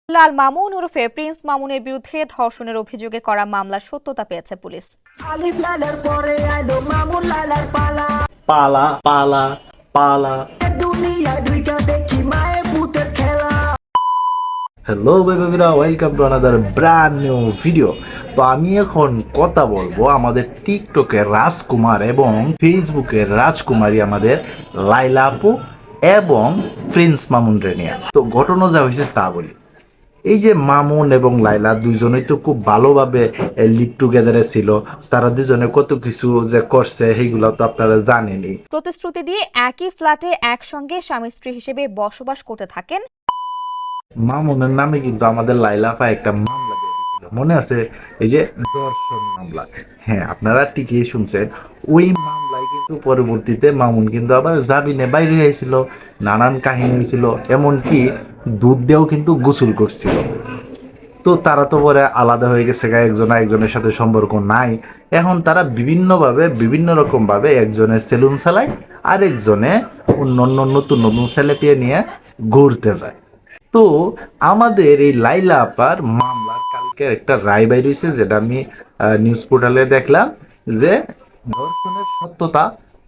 লাল মামুন ওরফে প্রিন্স মামুনের বিরুদ্ধে ধর্ষণের অভিযোগে করা মামলার সত্যতা পেয়েছে পুলিশ। পালা পালা পালা। হ্যালো বেবিরা, welcome to another brand new video. তো আমি এখন কথা বলবো আমাদের টিকটকের রাজকুমার এবং ফেসবুকের রাজকুমারী আমাদের লাইলা আপু এবং প্রিন্স মামুন রে নিয়ে। তো ঘটনা যা হয়েছে তা বলি। এই যে মামুন এবং লাইলা দুইজনেই তো খুব ভালোভাবে লিভ টুগেদারে ছিল। তারা দুজনে কত কিছু যে করছে সেইগুলো তো আপনারা জানেনই। প্রতিশ্রুতি দিয়ে একই ফ্ল্যাটে একসঙ্গে স্বামী স্ত্রী হিসেবে বসবাস করতে থাকেন। মামুনের নামে কিন্তু আমাদের লাইলাফা একটা মামলা দিয়েছিল, মনে আছে? এই যে ধর্ষণ মামলা। হ্যাঁ, আপনারা ঠিকই শুনছেন। ওই মামলায় কিন্তু পরবর্তীতে মামুন কিন্তু আবার জামিনে বাইরে হয়েছিল, নানান কাহিনী হয়েছিল, এমনকি দুধ দিয়েও কিন্তু গোসল করছিল। তো তারা তো পরে আলাদা হয়ে গেছে, একজন একজনের সাথে সম্পর্ক নাই। এখন তারা বিভিন্ন রকম ভাবে একজনের সেলুন চালায়, আরেকজনে অন্য নতুন নতুন ছেলে পেয়ে নিয়ে ঘুরতে যায়। তো আমাদের এই লাইলা আপার মামলার কালকে একটা রায় বাইর হয়েছে, যেটা আমি নিউজ পোর্টালে দেখলাম যে ধর্ষণের সত্যতা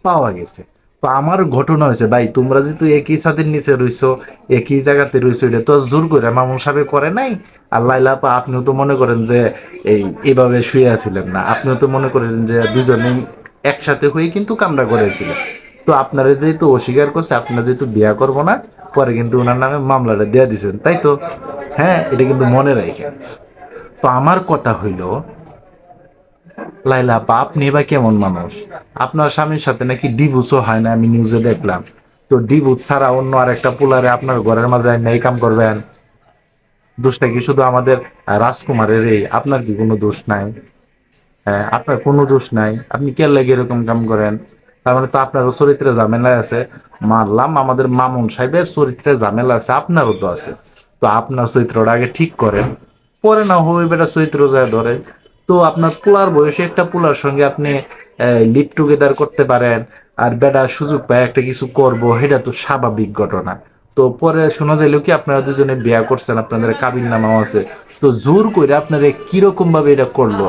পাওয়া গেছে। তো আমার ঘটনা হয়েছে, ভাই তোমরা যেহেতু একই ছাদের নিচে রইছো, একই জায়গাতে রইছো, এটা তো জোর করে মামুন সাহেব করে নাই। আর লাইলা আপা আপনিও তো মনে করেন যে এইভাবে শুয়ে আছিলেন না, আপনিও তো মনে করেন যে দুজনেই একসাথে হয়ে কিন্তু কামরা করেছিলেন। তো আপনারা যেহেতু অস্বীকার করছে, আপনারা যেহেতু বিয়া করবো না, পরে কিন্তু ওনার নামে মামলাটা দেয়া দিয়েছেন, তাই তো? হ্যাঁ, এটা কিন্তু মনে রাখেন। তো আমার কথা হইল, লাইলা আপা আপনি বা কেমন মানুষ? আপনার স্বামীর সাথে নাকি ডিভোর্সও হয় না, আমি নিউজে দেখলাম। তো ডিভোর্স ছাড়া অন্য আর একটা পোলারে আপনার ঘরের মাঝে নেই কাম করবেন? দোষটা কি শুধু আমাদের রাজকুমারের? এই আপনার কি কোনো দোষ নাই? হ্যাঁ, আপনার কোনো দোষ নাই, আপনি কে লাগে এরকম কাম করেন? তার মানে তো আপনারও চরিত্রে ঝামেলা আছে। মানলাম আমাদের মামুন সাহেবের চরিত্রে ঝামেলা আছে, আপনারও তো আছে। তো আপনার চরিত্রটা আগে ঠিক করেন, পরে না হবে বেটা চরিত্র যায় ধরে। তো আপনার পোলার বয়সে একটা পোলার সঙ্গে আপনি লিভ টুগেদার করতে পারেন, আর বেটা সুযোগ পায় একটা কিছু করব, সেটা তো স্বাভাবিক ঘটনা। তো পরে শোনা যাইলো কি আপনারা দুজনে বিয়া করছেন, আপনাদের কাবিন নামাও আছে। তো জোর করে আপনারা কিরকম ভাবে এটা করলো,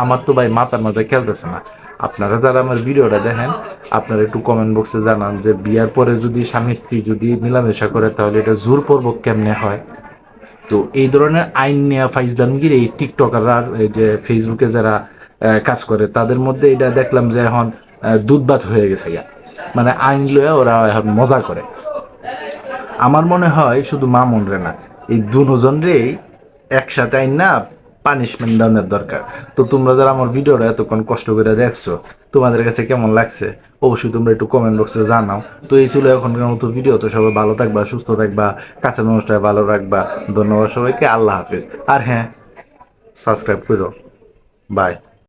আমার তো ভাই মাথার মাথায় খেলতেছে না। আপনারা যারা আমার ভিডিওটা দেখেন, আপনারা একটু কমেন্ট বক্সে জানান যে বিয়ার পরে যদি স্বামী স্ত্রী যদি মেলামেশা করে, তাহলে এটা জোরপূর্বক কেমনে হয়? তো এই ধরনের আইন নেওয়া ফাইজলামগির এই টিকটকাররা, এই যে ফেসবুকে যারা কাজ করে, তাদের মধ্যে এটা দেখলাম যে এখন দুধবাত হয়ে গেছে গা। মানে আইন লয়ে ওরা এখন মজা করে। আমার মনে হয় শুধু মামুন রে না, এই দুজনরেই একসাথে আইন না পানিশমেন্ট দেওয়ার দরকার। তো তোমরা যারা আমার ভিডিওটা এতক্ষণ কষ্ট করে দেখছো, তোমাদের কাছে কেমন লাগছে অবশ্যই তোমরা একটু কমেন্ট বক্সে জানাও। তো এই ছিল এখনকার মতো ভিডিও। তো সবাই ভালো থাকবা, সুস্থ থাকবা, কাছের মানুষটা ভালো রাখবা। ধন্যবাদ সবাইকে, আল্লাহ হাফিজ। আর হ্যাঁ, সাবস্ক্রাইব করো। বাই।